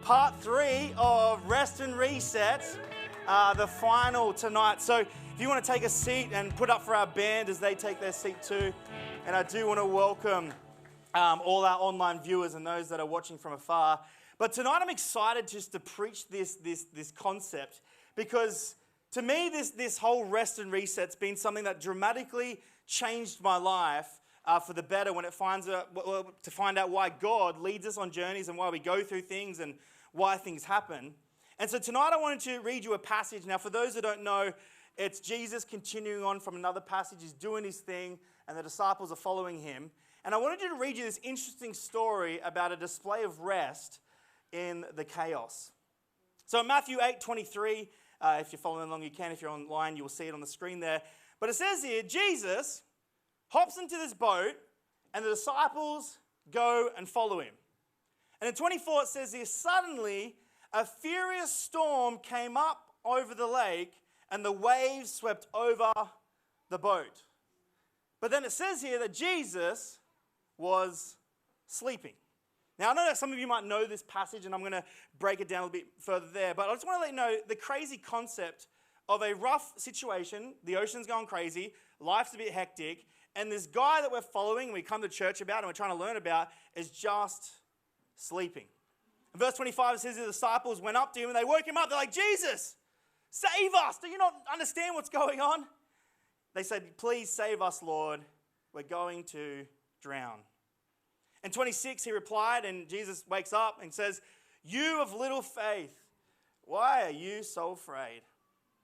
part 3 of Rest and Reset, the final tonight. So if you want to take a seat and put up for our band as they take their seat too. And I do want to welcome all our online viewers and those that are watching from afar. But tonight I'm excited just to preach this concept, because to me this whole rest and reset's been something that dramatically changed my life for the better when it to find out why God leads us on journeys and why we go through things and why things happen. And so tonight I wanted to read you a passage. Now for those that don't know, it's Jesus continuing on from another passage. He's doing his thing and the disciples are following him. And I wanted to read you this interesting story about a display of rest in the chaos. So in Matthew 8:23, if you're following along you can. If you're online you will see it on the screen there. But it says here, Jesus hops into this boat and the disciples go and follow him. And in 24 it says here, suddenly a furious storm came up over the lake and the waves swept over the boat. But then it says here that Jesus was sleeping. Now, I know that some of you might know this passage, and I'm going to break it down a little bit further there, but I just want to let you know the crazy concept of a rough situation. The ocean's gone crazy, life's a bit hectic, and this guy that we're following, we come to church about and we're trying to learn about, is just sleeping. In verse 25, it says the disciples went up to him and they woke him up. They're like, Jesus, save us. Do you not understand what's going on? They said, please save us, Lord. We're going to drown. In 26, he replied, and Jesus wakes up and says, you of little faith, why are you so afraid?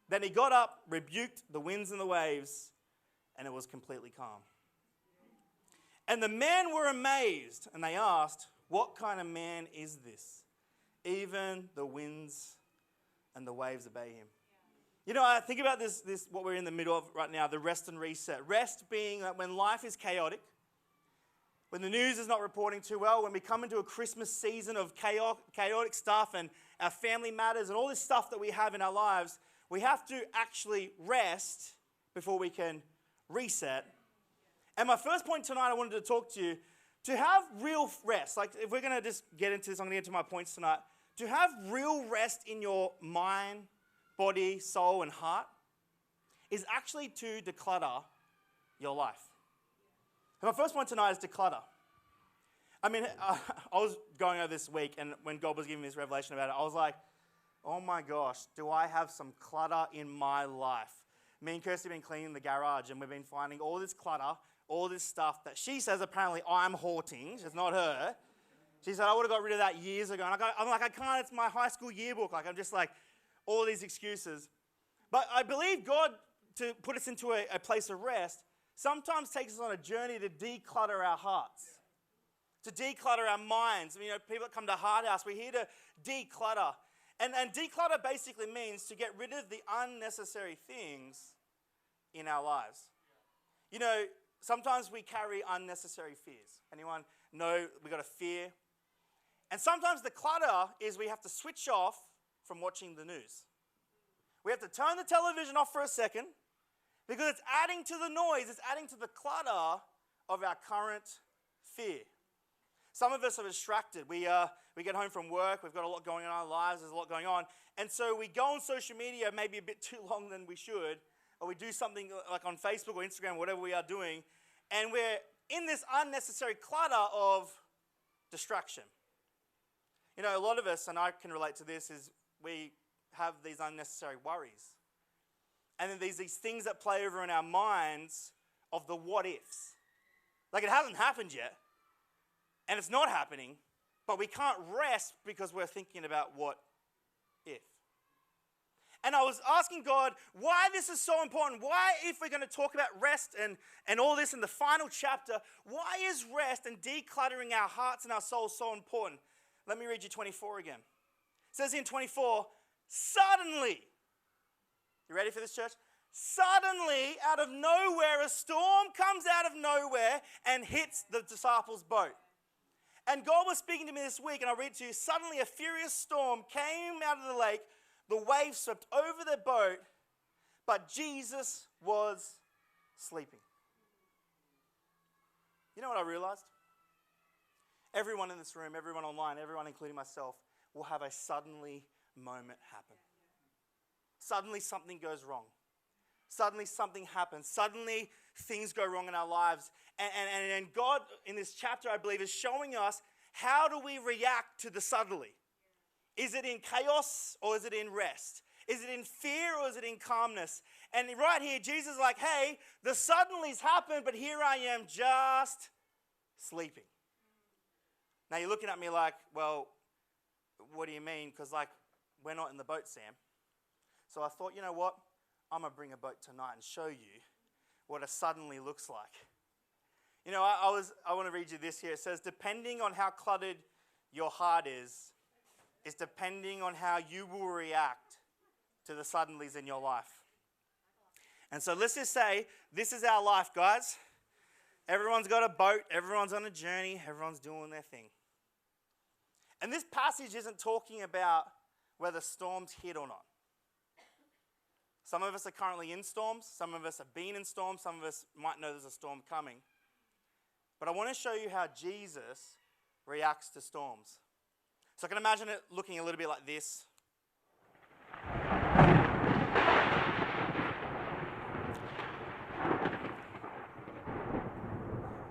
Then he got up, rebuked the winds and the waves, and it was completely calm. And the men were amazed, and they asked, what kind of man is this? Even the winds and the waves obey him. You know, I think about this what we're in the middle of right now, the rest and reset. Rest being that when life is chaotic, when the news is not reporting too well, when we come into a Christmas season of chaotic stuff and our family matters and all this stuff that we have in our lives, we have to actually rest before we can reset. And my first point tonight I wanted to talk to you, to have real rest, like if we're going to just get into this, I'm going to get into my points tonight. To have real rest in your mind, body, soul, and heart is actually to declutter your life. And my first point tonight is declutter. I mean, I was going over this week, and when God was giving me this revelation about it, I was like, oh my gosh, do I have some clutter in my life? Me and Kirsty have been cleaning the garage, and we've been finding all this clutter, all this stuff that she says apparently I'm hoarding. It's not her. She said, I would have got rid of that years ago. And I'm like, I can't. It's my high school yearbook. Like, I'm just like, all these excuses. But I believe God, to put us into a place of rest, sometimes takes us on a journey to declutter our hearts, to declutter our minds. You know, people that come to Heart House, we're here to declutter. And declutter basically means to get rid of the unnecessary things in our lives. You know, sometimes we carry unnecessary fears. Anyone know we got a fear? And sometimes the clutter is we have to switch off from watching the news. We have to turn the television off for a second, because it's adding to the noise, it's adding to the clutter of our current fear. Some of us are distracted. We get home from work, we've got a lot going on in our lives, there's a lot going on. And so we go on social media maybe a bit too long than we should, or we do something like on Facebook or Instagram, whatever we are doing, and we're in this unnecessary clutter of distraction. You know, a lot of us, and I can relate to this, is we have these unnecessary worries. And then these things that play over in our minds of the what ifs. Like, it hasn't happened yet, and it's not happening, but we can't rest because we're thinking about what if. And I was asking God why this is so important. Why, if we're going to talk about rest and all this in the final chapter, why is rest and decluttering our hearts and our souls so important? Let me read you 24 again. It says in 24, suddenly, you ready for this, church? Suddenly, out of nowhere, a storm comes out of nowhere and hits the disciples' boat. And God was speaking to me this week, and I'll read it to you. Suddenly, a furious storm came out of the lake. The waves swept over their boat, but Jesus was sleeping. You know what I realized? Everyone in this room, everyone online, everyone including myself, will have a suddenly moment happen. Suddenly something goes wrong. Suddenly something happens. Suddenly things go wrong in our lives. And God, in this chapter, I believe, is showing us how do we react to the suddenly. Is it in chaos or is it in rest? Is it in fear or is it in calmness? And right here, Jesus is like, hey, the suddenly's happened, but here I am just sleeping. Now you're looking at me like, well, what do you mean? Because we're not in the boat, Sam. So I thought, you know what? I'm going to bring a boat tonight and show you what a suddenly looks like. You know, I want to read you this here. It says, depending on how cluttered your heart is depending on how you will react to the suddenlies in your life. And so let's just say this is our life, guys. Everyone's got a boat. Everyone's on a journey. Everyone's doing their thing. And this passage isn't talking about whether storms hit or not. Some of us are currently in storms. Some of us have been in storms. Some of us might know there's a storm coming. But I want to show you how Jesus reacts to storms. So I can imagine it looking a little bit like this.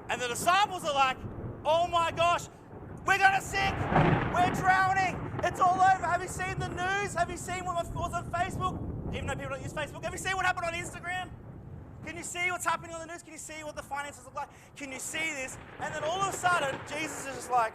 And the disciples are like, oh my gosh, we're going to sink. We're drowning. It's all over. Have you seen the news? Have you seen what was on Facebook? Even though people don't use Facebook. Have you seen what happened on Instagram? Can you see what's happening on the news? Can you see what the finances look like? Can you see this? And then all of a sudden, Jesus is just like,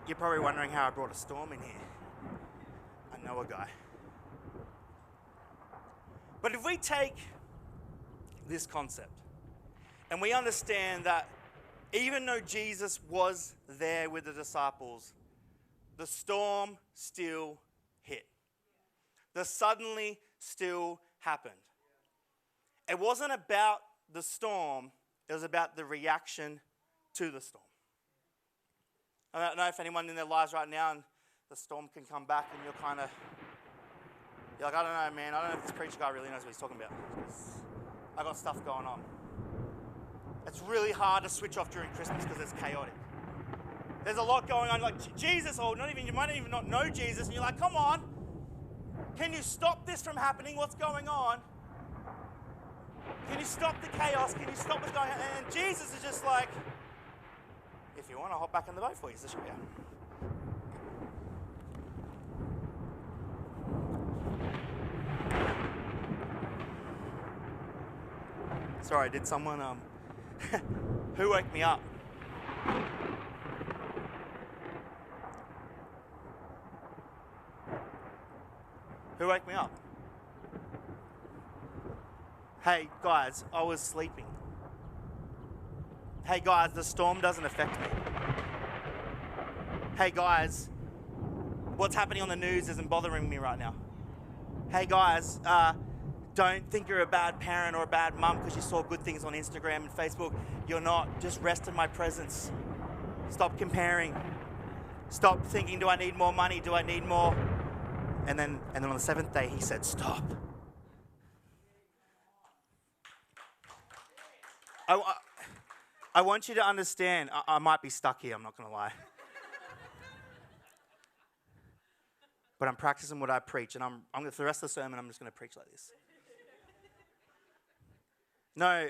you're probably wondering how I brought a storm in here. I know a guy. But if we take this concept and we understand that even though Jesus was there with the disciples, the storm still hit. The suddenly still happened. It wasn't about the storm, it was about the reaction to the storm. I don't know if anyone in their lives right now and the storm can come back and you're like, I don't know, man. I don't know if this preacher guy really knows what he's talking about. I got stuff going on. It's really hard to switch off during Christmas because it's chaotic. There's a lot going on, like Jesus, or you might even not know Jesus, and you're like, come on. Can you stop this from happening? What's going on? Can you stop the chaos? Can you stop what's going on? And Jesus is just like, if you want to hop back in the boat for you, so show you. Sorry, did someone, who woke me up? Who woke me up? Hey, guys, I was sleeping. Hey, guys, the storm doesn't affect me. Hey, guys, what's happening on the news isn't bothering me right now. Hey, guys, don't think you're a bad parent or a bad mum because you saw good things on Instagram and Facebook. You're not. Just rest in my presence. Stop comparing. Stop thinking, do I need more money? Do I need more? And then on the seventh day, he said, stop. I want you to understand, I might be stuck here, I'm not going to lie. But I'm practicing what I preach, and I'm for the rest of the sermon, I'm just going to preach like this. No,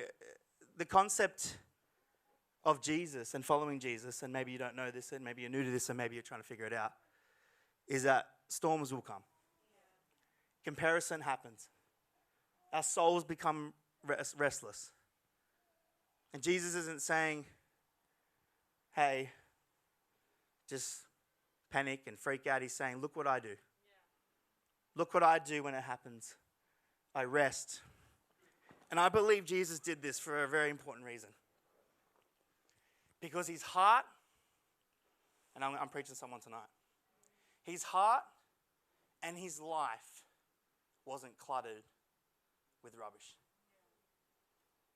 the concept of Jesus and following Jesus, and maybe you don't know this, and maybe you're new to this, and maybe you're trying to figure it out, is that storms will come. Comparison happens. Our souls become restless. And Jesus isn't saying, hey, just panic and freak out. He's saying, look what I do. Yeah. Look what I do when it happens. I rest. And I believe Jesus did this for a very important reason. Because his heart, and I'm preaching to someone tonight, his heart and his life wasn't cluttered with rubbish.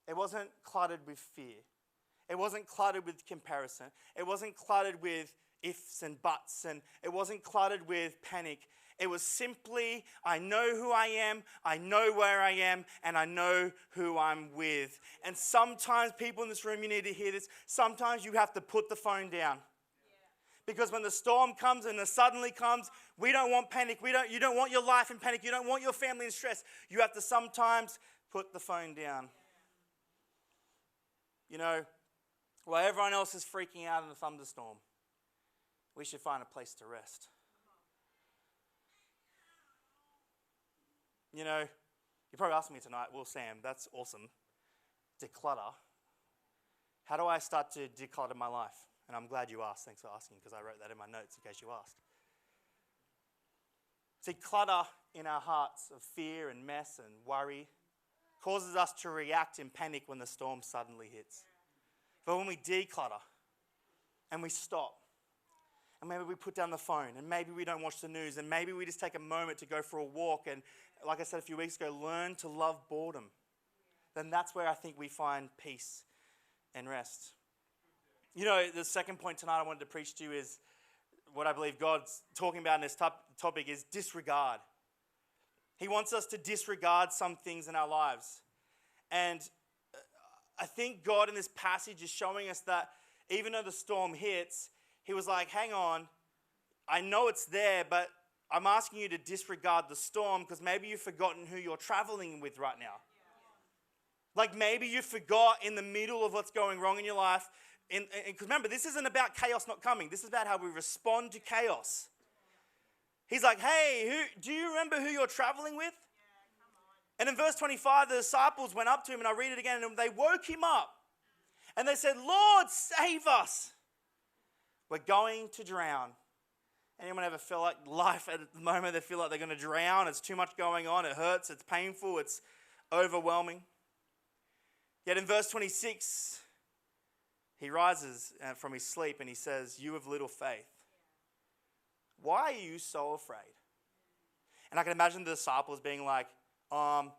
It wasn't cluttered with fear. It wasn't cluttered with comparison. It wasn't cluttered with ifs and buts, and it wasn't cluttered with panic. It was simply, I know who I am, I know where I am, and I know who I'm with. And sometimes, people in this room, you need to hear this. Sometimes you have to put the phone down. Because when the storm comes and the suddenly comes, we don't want panic. You don't want your life in panic. You don't want your family in stress. You have to sometimes put the phone down. You know, while everyone else is freaking out in a thunderstorm, we should find a place to rest. You know, you probably asked me tonight, well, Sam, that's awesome. Declutter. How do I start to declutter my life? And I'm glad you asked. Thanks for asking, because I wrote that in my notes in case you asked. See, clutter in our hearts of fear and mess and worry causes us to react in panic when the storm suddenly hits. But when we declutter and we stop, and maybe we put down the phone, and maybe we don't watch the news, and maybe we just take a moment to go for a walk, and like I said a few weeks ago, learn to love boredom, then that's where I think we find peace and rest. You know, the second point tonight I wanted to preach to you is what I believe God's talking about in this topic is disregard. He wants us to disregard some things in our lives. And I think God in this passage is showing us that even though the storm hits, he was like, hang on, I know it's there, but I'm asking you to disregard the storm because maybe you've forgotten who you're traveling with right now. Like maybe you forgot in the middle of what's going wrong in your life. Because remember, this isn't about chaos not coming. This is about how we respond to chaos. He's like, hey, do you remember who you're traveling with? And in verse 25, the disciples went up to him, and I read it again, and they woke him up. And they said, Lord, save us. We're going to drown. Anyone ever feel like life at the moment, they feel like they're going to drown? It's too much going on. It hurts. It's painful. It's overwhelming. Yet in verse 26, he rises from his sleep and he says, you have little faith. Why are you so afraid? And I can imagine the disciples being like, I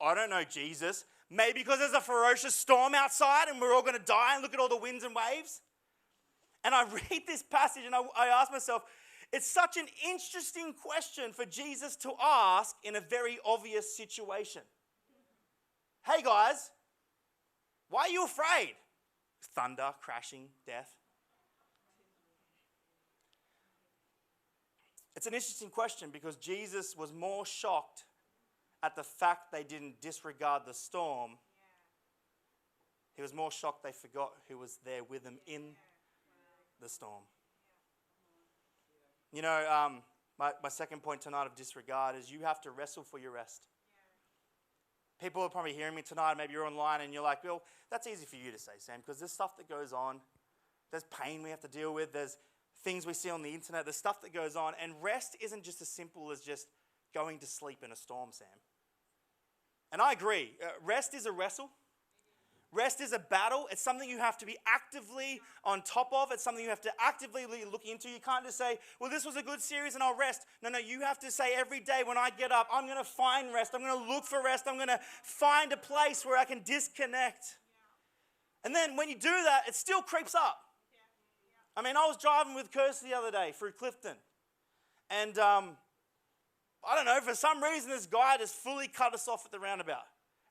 don't know, Jesus. Maybe because there's a ferocious storm outside and we're all going to die and look at all the winds and waves. And I read this passage and I ask myself, it's such an interesting question for Jesus to ask in a very obvious situation. Hey guys, why are you afraid? Thunder, crashing, death. It's an interesting question because Jesus was more shocked at the fact they didn't disregard the storm. He was more shocked they forgot who was there with them in the storm. You know, my second point tonight of disregard is you have to wrestle for your rest. People are probably hearing me tonight, maybe you're online and you're like, well, that's easy for you to say, Sam, because there's stuff that goes on. There's pain we have to deal with. There's things we see on the internet. There's stuff that goes on. And rest isn't just as simple as just going to sleep in a storm, Sam. And I agree. Rest is a wrestle. Rest is a battle. It's something you have to be actively on top of. It's something you have to actively look into. You can't just say, well, this was a good series and I'll rest. No, you have to say every day when I get up, I'm going to find rest. I'm going to look for rest. I'm going to find a place where I can disconnect. And then when you do that, it still creeps up. I mean, I was driving with Kirsty the other day through Clifton. And I don't know, for some reason this guy just fully cut us off at the roundabout.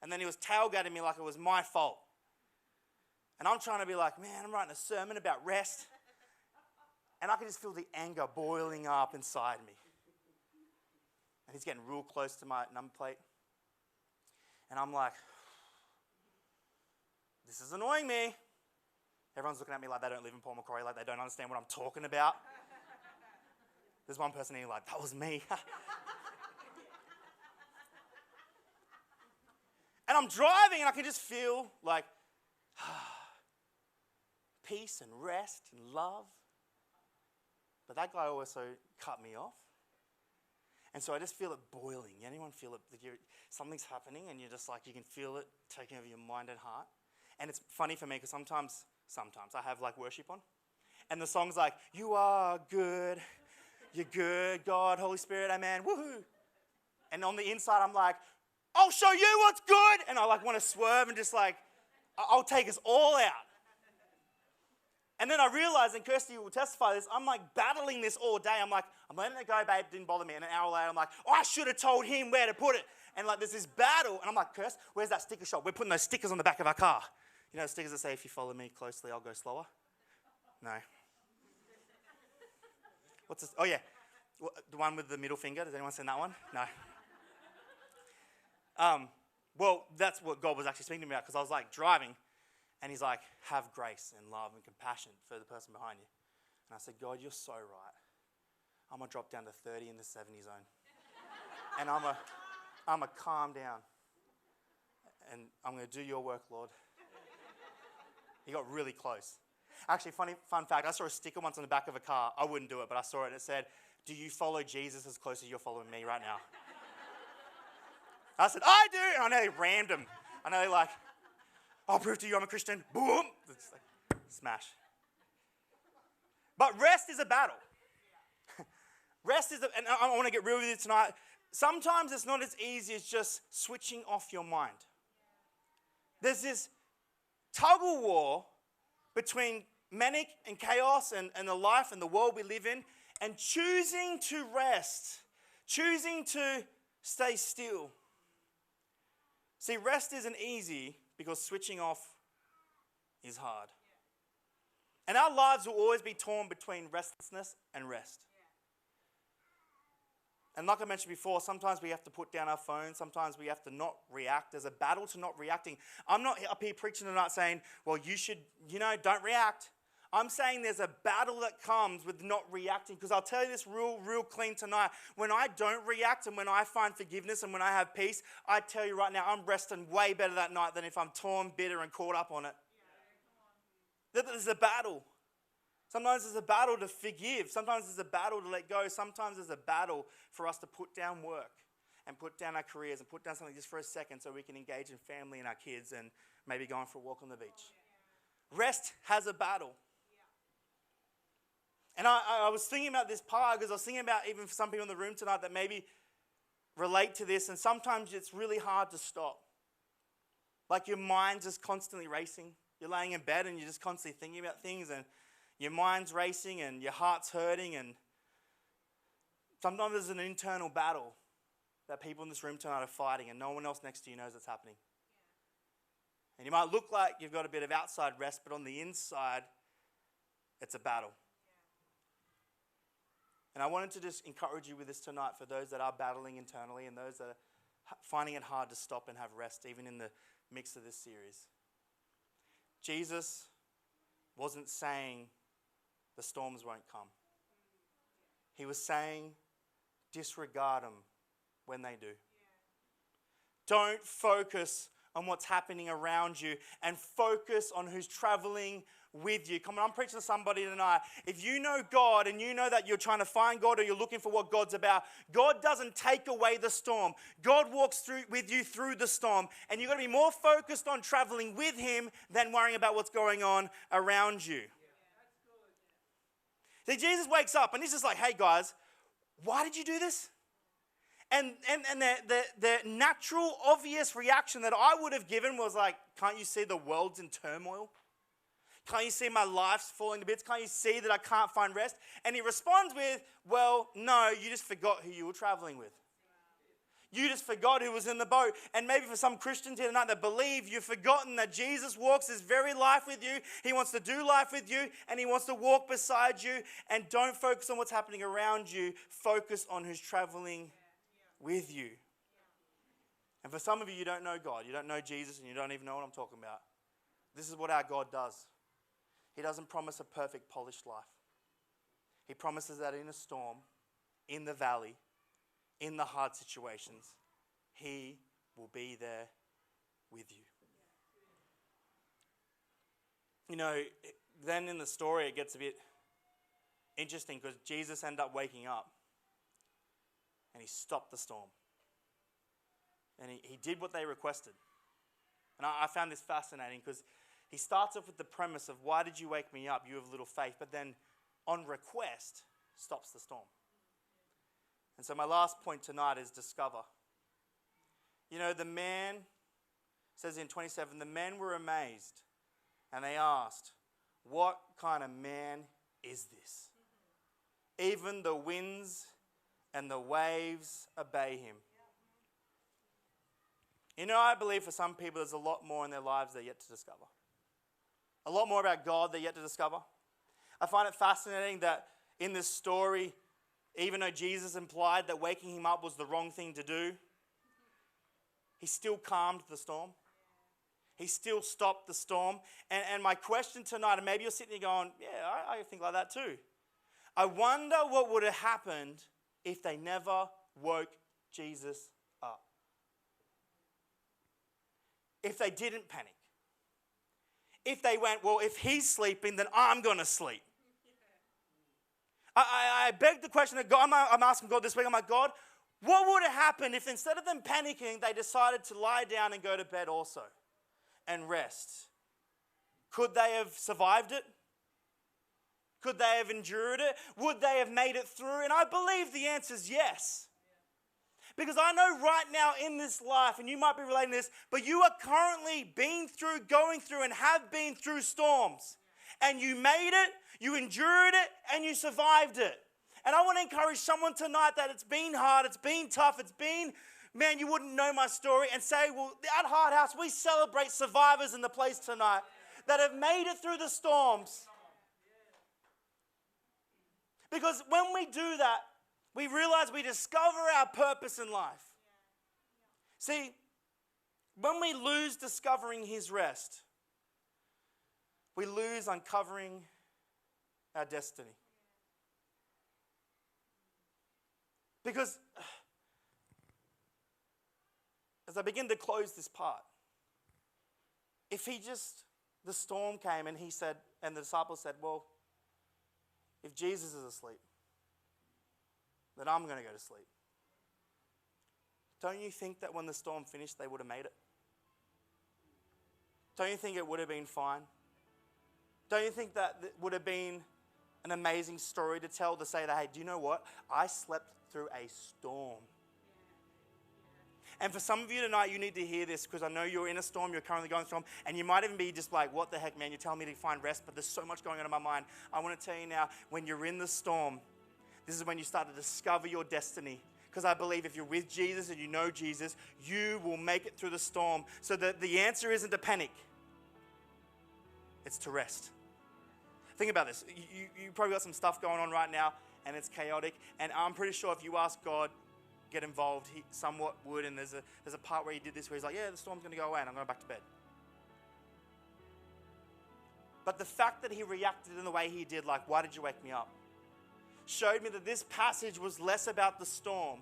And then he was tailgating me like it was my fault. And I'm trying to be like, man, I'm writing a sermon about rest. And I can just feel the anger boiling up inside me. And he's getting real close to my number plate. And I'm like, this is annoying me. Everyone's looking at me like they don't live in Paul Macquarie, like they don't understand what I'm talking about. There's one person here like, that was me. And I'm driving and I can just feel like peace and rest and love. But that guy also cut me off. And so I just feel it boiling. Anyone feel it? Something's happening and you're just like, you can feel it taking over your mind and heart. And it's funny for me because sometimes I have like worship on. And the song's like, you are good. You're good, God, Holy Spirit, amen, woohoo. And on the inside, I'm like, I'll show you what's good. And I like want to swerve and just like, I'll take us all out. And then I realized, and Kirsty will testify this, I'm like battling this all day. I'm like, I'm letting it go, babe, it didn't bother me. And an hour later, I'm like, oh, I should have told him where to put it. And like there's this battle. And I'm like, Kirst, where's that sticker shop? We're putting those stickers on the back of our car. You know, stickers that say, if you follow me closely, I'll go slower? No. What's this? Oh, yeah. The one with the middle finger. Does anyone seen that one? No. Well, that's what God was actually speaking to me about, because I was like driving, and he's like, have grace and love and compassion for the person behind you. And I said, God, you're so right. I'm going to drop down to 30 in the 70 zone. And I'm going to calm down. And I'm going to do your work, Lord. He got really close. Actually, fun fact, I saw a sticker once on the back of a car. I wouldn't do it, but I saw it, and it said, do you follow Jesus as close as you're following me right now? I said, I do. And I nearly rammed him. I nearly like, I'll prove to you I'm a Christian. Boom. It's like, smash. But rest is a battle. Rest is, and I want to get real with you tonight. Sometimes it's not as easy as just switching off your mind. There's this tug of war between manic and chaos and the life and the world we live in, and choosing to rest, choosing to stay still. See, rest isn't easy because switching off is hard. And our lives will always be torn between restlessness and rest. And like I mentioned before, sometimes we have to put down our phones. Sometimes we have to not react. There's a battle to not reacting. I'm not up here preaching tonight saying, well, you should, don't react. I'm saying there's a battle that comes with not reacting, because I'll tell you this real clean tonight. When I don't react and when I find forgiveness and when I have peace, I tell you right now, I'm resting way better that night than if I'm torn, bitter, and caught up on it. There's a battle. Sometimes there's a battle to forgive. Sometimes there's a battle to let go. Sometimes there's a battle for us to put down work and put down our careers and put down something just for a second so we can engage in family and our kids and maybe going for a walk on the beach. Rest has a battle. And I was thinking about this part because I was thinking about even for some people in the room tonight that maybe relate to this, and sometimes it's really hard to stop. Like your mind's just constantly racing. You're laying in bed and you're just constantly thinking about things, and your mind's racing and your heart's hurting, and sometimes there's an internal battle that people in this room tonight are fighting and no one else next to you knows it's happening. And you might look like you've got a bit of outside rest, but on the inside, it's a battle. And I wanted to just encourage you with this tonight for those that are battling internally and those that are finding it hard to stop and have rest, even in the mix of this series. Jesus wasn't saying the storms won't come. He was saying disregard them when they do. Don't focus on what's happening around you and focus on who's traveling with you. Come on, I'm preaching to somebody tonight. If you know God and you know that you're trying to find God or you're looking for what God's about, God doesn't take away the storm. God walks through with you through the storm, and you've got to be more focused on traveling with him than worrying about what's going on around you. See, Jesus wakes up and he's just like, hey guys, why did you do this? And the natural, obvious reaction that I would have given was like, can't you see the world's in turmoil? Can't you see my life's falling to bits? Can't you see that I can't find rest? And he responds with, well, no, you just forgot who you were traveling with. You just forgot who was in the boat. And maybe for some Christians here tonight that believe, you've forgotten that Jesus walks his very life with you. He wants to do life with you, and he wants to walk beside you. And don't focus on what's happening around you. Focus on who's traveling with you. And for some of you don't know God. You don't know Jesus, and you don't even know what I'm talking about. This is what our God does. He doesn't promise a perfect, polished life. He promises that in a storm, in the valley, in the hard situations, he will be there with you. You know, then in the story it gets a bit interesting because Jesus ended up waking up and he stopped the storm. And he did what they requested. And I found this fascinating because he starts off with the premise of, why did you wake me up? You have little faith. But then on request, stops the storm. And so my last point tonight is discover. You know, the man, says in 27, the men were amazed and they asked, what kind of man is this? Even the winds and the waves obey him. You know, I believe for some people there's a lot more in their lives they're yet to discover. A lot more about God they're yet to discover. I find it fascinating that in this story, even though Jesus implied that waking him up was the wrong thing to do, he still calmed the storm. He still stopped the storm. And my question tonight, and maybe you're sitting there going, yeah, I think like that too. I wonder what would have happened if they never woke Jesus up. If they didn't panic. If they went, well, if he's sleeping, then I'm going to sleep. I beg the question that God, I'm asking God this week, I'm like, God, what would have happened if instead of them panicking, they decided to lie down and go to bed also and rest? Could they have survived it? Could they have endured it? Would they have made it through? And I believe the answer is yes. Because I know right now in this life, and you might be relating to this, but you are currently going through, and have been through storms. And you made it, you endured it, and you survived it. And I want to encourage someone tonight that it's been hard, it's been tough, it's been, man, you wouldn't know my story, and say, well, at Heart House, we celebrate survivors in the place tonight that have made it through the storms. Because when we do that, we realize we discover our purpose in life. See, when we lose discovering his rest, we lose uncovering our destiny. Because as I begin to close this part, if the storm came and he said, and the disciples said, well, if Jesus is asleep, then I'm going to go to sleep. Don't you think that when the storm finished, they would have made it? Don't you think it would have been fine? Don't you think that would have been an amazing story to tell, to say that, hey, do you know what? I slept through a storm. And for some of you tonight, you need to hear this, because I know you're in a storm, you're currently going through a storm, and you might even be just like, what the heck, man? You're telling me to find rest, but there's so much going on in my mind. I want to tell you now, when you're in the storm, this is when you start to discover your destiny. Because I believe if you're with Jesus and you know Jesus, you will make it through the storm. So the answer isn't to panic. It's to rest. Think about this. You probably got some stuff going on right now, and it's chaotic. And I'm pretty sure if you ask God, get involved, he somewhat would. And there's a part where he did this where he's like, yeah, the storm's going to go away and I'm going back to bed. But the fact that he reacted in the way he did, like, why did you wake me up? Showed me that this passage was less about the storm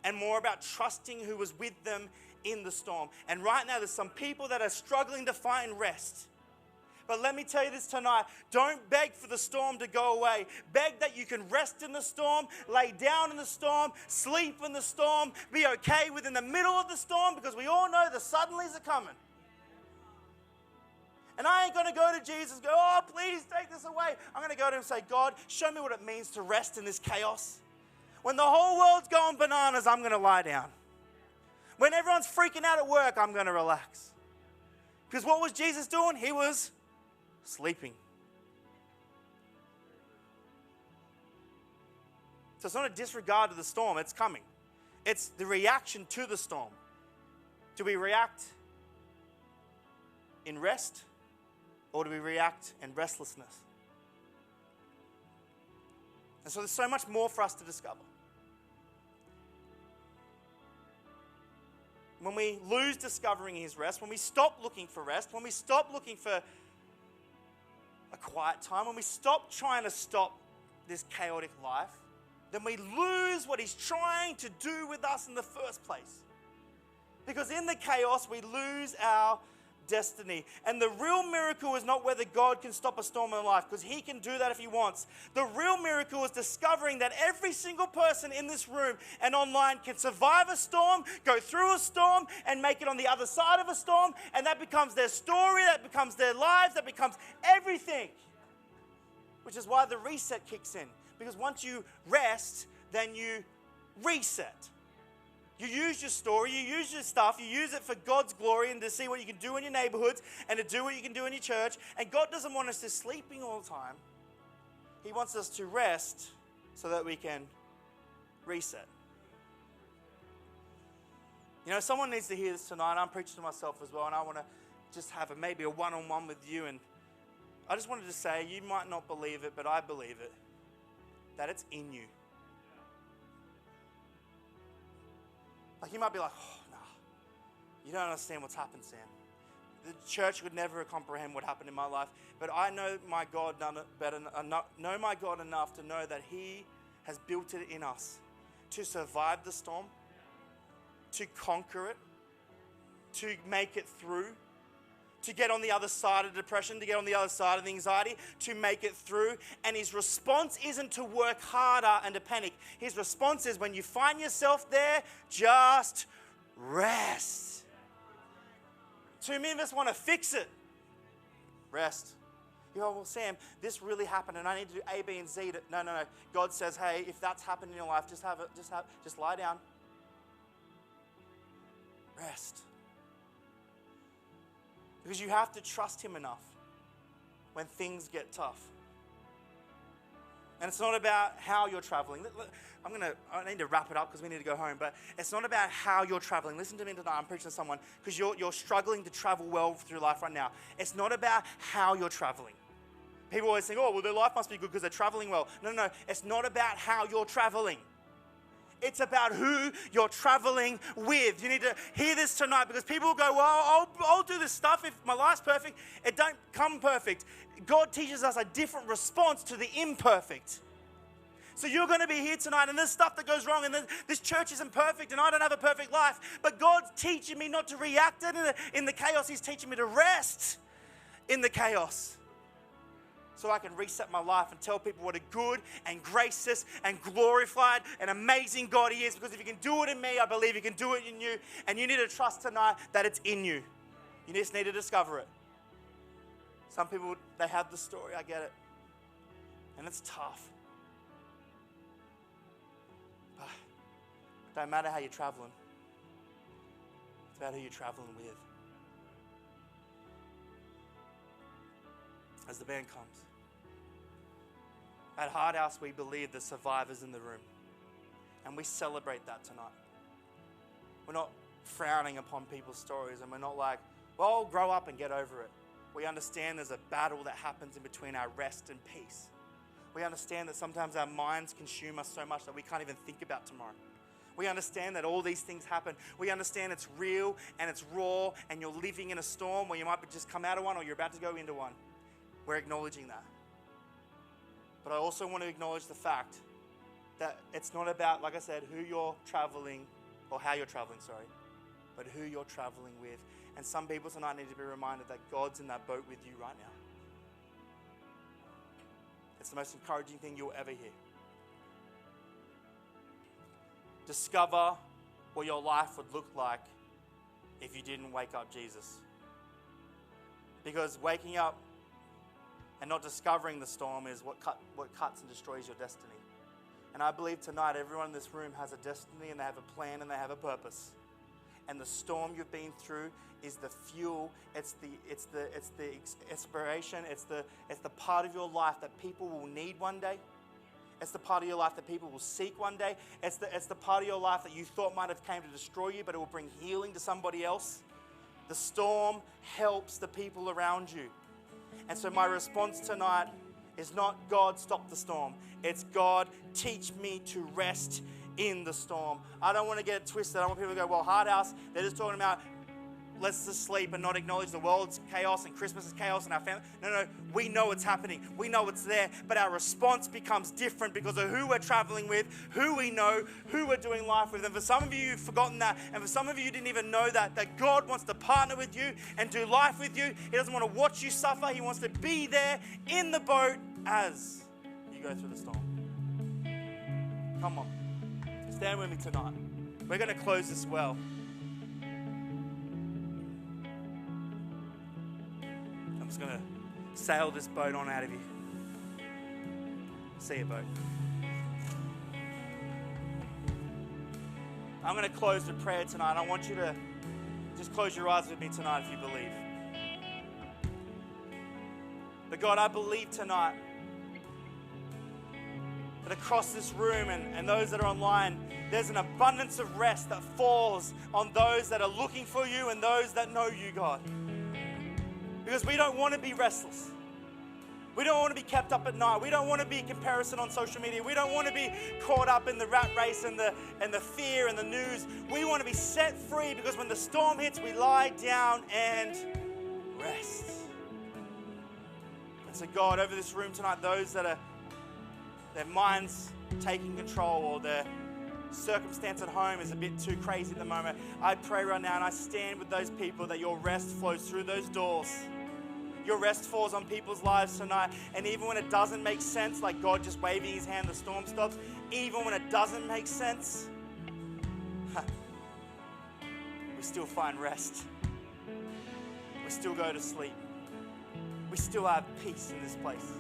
and more about trusting who was with them in the storm. And right now there's some people that are struggling to find rest. But let me tell you this tonight, don't beg for the storm to go away. Beg that you can rest in the storm, lay down in the storm, sleep in the storm, be okay within the middle of the storm, because we all know the suddenlies are coming. And I ain't going to go to Jesus and go, oh, please take this away. I'm going to go to him and say, God, show me what it means to rest in this chaos. When the whole world's going bananas, I'm going to lie down. When everyone's freaking out at work, I'm going to relax. Because what was Jesus doing? He was sleeping. So it's not a disregard of the storm. It's coming. It's the reaction to the storm. Do we react in rest? Or do we react in restlessness? And so there's so much more for us to discover. When we lose discovering his rest, when we stop looking for rest, when we stop looking for a quiet time, when we stop trying to stop this chaotic life, then we lose what he's trying to do with us in the first place. Because in the chaos, we lose our destiny. And the real miracle is not whether God can stop a storm in life, because he can do that if he wants. The real miracle is discovering that every single person in this room and online can survive a storm, go through a storm, and make it on the other side of a storm, and that becomes their story, that becomes their lives, that becomes everything. Which is why the reset kicks in. Because once you rest, then you reset. You use your story, you use your stuff, you use it for God's glory and to see what you can do in your neighborhoods and to do what you can do in your church. And God doesn't want us just sleeping all the time. He wants us to rest so that we can reset. You know, someone needs to hear this tonight. I'm preaching to myself as well, and I want to just have maybe a one-on-one with you. And I just wanted to say, you might not believe it, but I believe it, that it's in you. Like, you might be like, oh, no, you don't understand what's happened, Sam. The church would never comprehend what happened in my life, but I know my God know my God enough to know that He has built it in us to survive the storm, to conquer it, to make it through, to get on the other side of depression, to get on the other side of the anxiety, to make it through. And His response isn't to work harder and to panic. His response is, when you find yourself there, just rest. Too many of us want to fix it. Rest. You go, well, Sam, this really happened and I need to do A, B, and Z. No. God says, hey, if that's happened in your life, just lie down. Rest. Because you have to trust Him enough when things get tough. And it's not about how you're traveling. I need to wrap it up because we need to go home. But it's not about how you're traveling. Listen to me tonight. I'm preaching to someone because you're struggling to travel well through life right now. It's not about how you're traveling. People always think, oh, well, their life must be good because they're traveling well. No. It's not about how you're traveling. It's about who you're traveling with. You need to hear this tonight because people will go, well, I'll do this stuff if my life's perfect. It don't come perfect. God teaches us a different response to the imperfect. So you're going to be here tonight and there's stuff that goes wrong and this church isn't perfect and I don't have a perfect life. But God's teaching me not to react in the chaos. He's teaching me to rest in the chaos. So I can reset my life and tell people what a good and gracious and glorified and amazing God He is. Because if He can do it in me, I believe He can do it in you. And you need to trust tonight that it's in you. You just need to discover it. Some people, they have the story, I get it. And it's tough. But it don't matter how you're traveling. It's about who you're traveling with. As the band comes. At Hard House, we believe the survivors in the room. And we celebrate that tonight. We're not frowning upon people's stories and we're not like, well, grow up and get over it. We understand there's a battle that happens in between our rest and peace. We understand that sometimes our minds consume us so much that we can't even think about tomorrow. We understand that all these things happen. We understand it's real and it's raw and you're living in a storm where you might just come out of one or you're about to go into one. We're acknowledging that. But I also want to acknowledge the fact that it's not about, like I said, who you're traveling, or how you're traveling, but who you're traveling with. And some people tonight need to be reminded that God's in that boat with you right now. It's the most encouraging thing you'll ever hear. Discover what your life would look like if you didn't wake up Jesus. Because waking up and not discovering the storm is what cuts and destroys your destiny. And I believe tonight everyone in this room has a destiny and they have a plan and they have a purpose. And the storm you've been through is the fuel. It's the inspiration. It's the part of your life that people will need one day. It's the part of your life that people will seek one day. It's the part of your life that you thought might have came to destroy you, but it will bring healing to somebody else. The storm helps the people around you. And so my response tonight is not God, stop the storm. It's God, teach me to rest in the storm. I don't want to get it twisted. I don't want people to go, well, Hard House, they're just talking about let's just sleep and not acknowledge the world's chaos and Christmas is chaos and our family. No, we know it's happening. We know it's there, but our response becomes different because of who we're traveling with, who we know, who we're doing life with. And for some of you, you've forgotten that. And for some of you, you didn't even know that God wants to partner with you and do life with you. He doesn't want to watch you suffer. He wants to be there in the boat as you go through the storm. Come on. Stand with me tonight. We're going to close this well. I'm just going to sail this boat on out of you. See you, boat. I'm going to close with prayer tonight. I want you to just close your eyes with me tonight if you believe. But God, I believe tonight that across this room and those that are online, there's an abundance of rest that falls on those that are looking for you and those that know you, God. Because we don't want to be restless. We don't want to be kept up at night. We don't want to be comparison on social media. We don't want to be caught up in the rat race and the fear and the news. We want to be set free because when the storm hits, we lie down and rest. And so God, over this room tonight, those that are their minds taking control or their circumstance at home is a bit too crazy at the moment, I pray right now and I stand with those people that your rest flows through those doors. Your rest falls on people's lives tonight. And even when it doesn't make sense, like God just waving his hand, the storm stops. Even when it doesn't make sense, we still find rest. We still go to sleep. We still have peace in this place.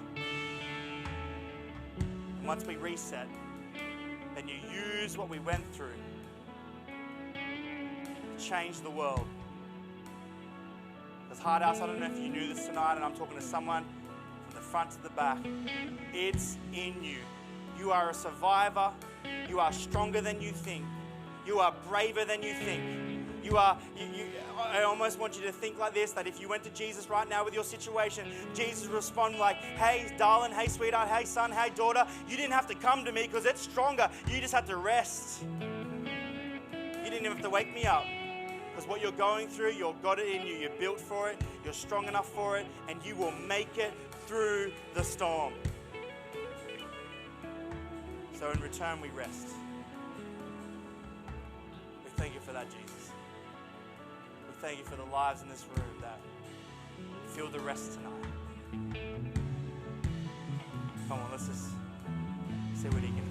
And once we reset, then you use what we went through to change the world. Because Hard House, I don't know if you knew this tonight, and I'm talking to someone from the front to the back. It's in you. You are a survivor. You are stronger than you think. You are braver than you think. I almost want you to think like this, that if you went to Jesus right now with your situation, Jesus would respond like, hey, darling, hey, sweetheart, hey, son, hey, daughter, you didn't have to come to me because it's stronger. You just had to rest. You didn't even have to wake me up. Because what you're going through, you've got it in you. You're built for it. You're strong enough for it. And you will make it through the storm. So in return, we rest. We thank you for that, Jesus. We thank you for the lives in this room that feel the rest tonight. Come on, let's just see what he can do.